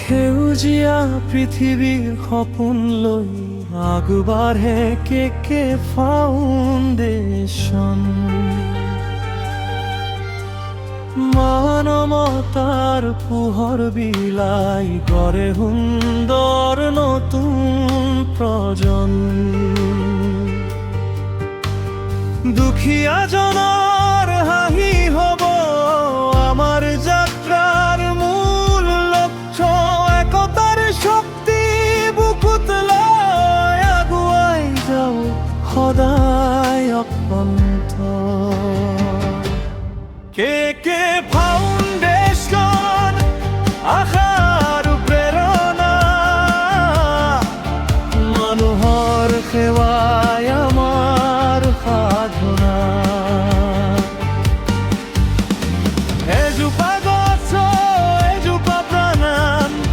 সেউজীয়া পৃথিৱীৰ সপোন লৈ আগবাঢ়ে কে ফাউণ্ডেশ্যন। মানৱতাৰ পোহৰ বিলাই গঢ়ে সুন্দৰ নতুন প্ৰজন্ম। দুখীয়াজনৰ হাঁহি হ'ব আমাৰ যাত্ৰাৰ মূল লক্ষ্য। একতাৰ শক্তি বুকুত লৈ আগুৱাই যাওঁ সদায় অকণ্ঠ। কে ফাউণ্ডেশ্যন, আশা আৰু প্ৰেৰণা, মানুহৰ সেৱাই আমাৰ সাধনা। এজোপা গছ এজোপা প্ৰাণ,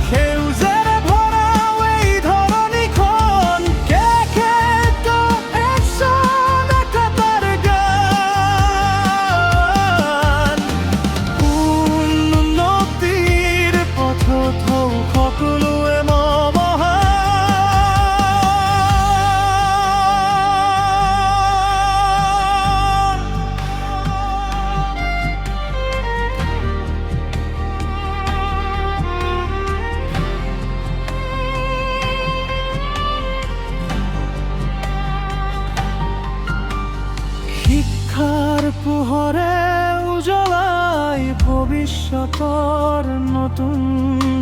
সেউজেৰে ভৰা এই ধৰণীখন। কে একচন, একতাৰ গান। উন্নতিৰ পথত সকলোৱে মহান। শিক্ষাৰ পোহৰে উজ্বলাই ভৱিষ্যতৰ নতুন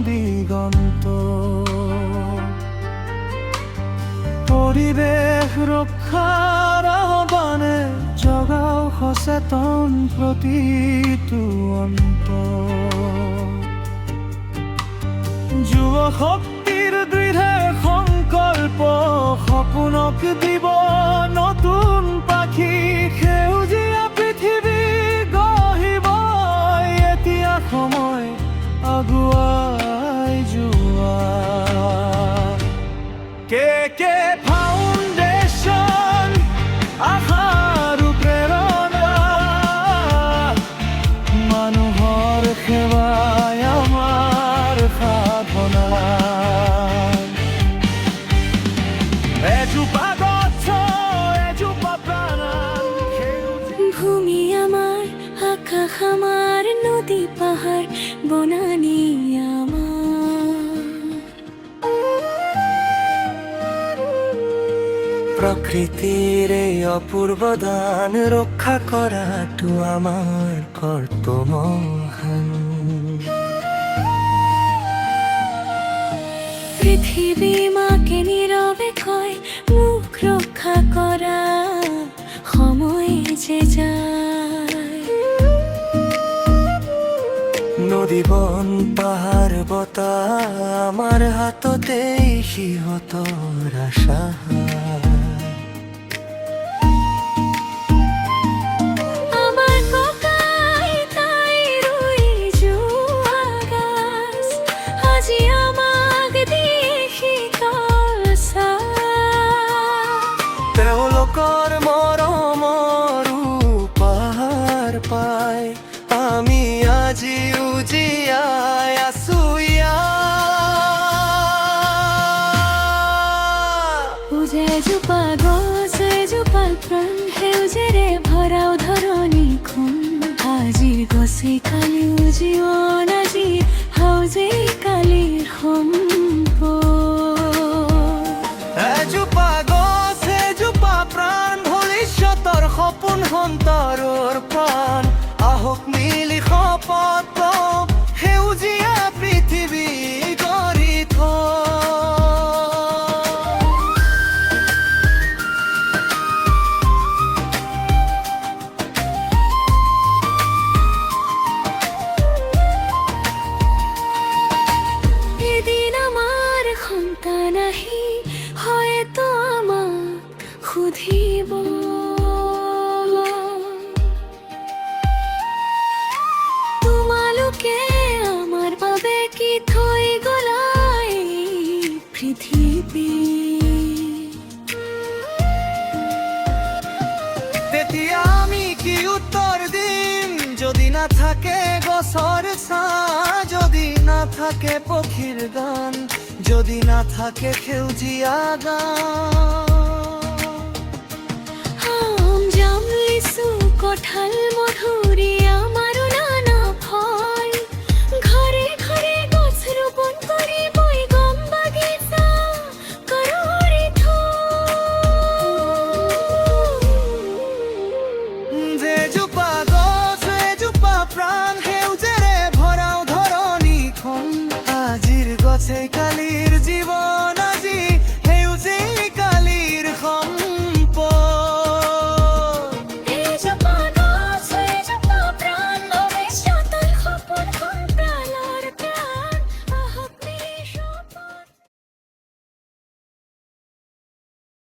দিগন্ত। পৰিৱেশ ৰক্ষাৰ আহ্বানে জগাও সচেতন প্ৰতিটো অন্তর। যুৱ শক্তিৰ দৃঢ় সংকল্প সপোনক দিব নতুন পাখি। সেউজীয়া পৃথিৱী গঢ়িব এতিয়া সময় আগুৱাই যোৱা। কে ফাউণ্ডেশ্যন, আশা আৰু প্ৰেৰণা, মানুহৰ সেৱাই আমাৰ সাধনা। এজোপা গছ এজোপা প্ৰাণ, ভূমি আমার, আকাশ আমার, নদী পাহাড় বনানি আমার। প্রকৃতির এই অপূর্ব দান রক্ষা করাটো আমার কর্তব্য মহান। পৃথিবী মাকে নীরবে কয় মুখ রক্ষা করা সময় যে যায়। নদী বন পাহাড় বতাহ আমার হাততেই সিহঁতৰ আশা। আমার ককাই তাই রুই যোৱা গাছ, আজি আমাক দিয়ে শীতল ছাঁ। তেওঁলোকৰ মৰমৰ উপহাৰ পাই আমি আজি উজিয়াই আছো এজোপা গছ এজোপা প্ৰাণ, সেউজেৰে ভৰাও ধৰণীখন। আজি গছে কালি জীৱন, আজি হাউজে কালিৰ সম্পদ। এজোপা গছ এজোপা প্ৰাণ, ভৱিষ্যতৰ সপোন সন্তানৰ প্ৰাণ। আহক মিলি শপত লওঁ, সেউজীয়া পৃথিৱী গঢ়ি থওঁ। এদিন আমার সন্তান আহি হয়তো আমাক সুধিব, তোমালোকে আমার বাবে কি থৈ গলা এই পৃথিৱী। তেতিয়া আমি কি উত্তৰ দিম যদি না থাকে গছৰ ছাঁ যদি নাথাকে পক্ষীৰ গান যদি নাথাকে সেউজীয়া গান আম জাম লিচু কঠাল মধুৰি আমাৰো নানা ফল ঘৰে ঘৰে গছ ৰোপণ কৰি বৈগম বাগিচা কৰি যেজোপা গছ এজোপা প্ৰাণ সেউজেৰে ভৰাও ধৰণীখন আজিৰ গছে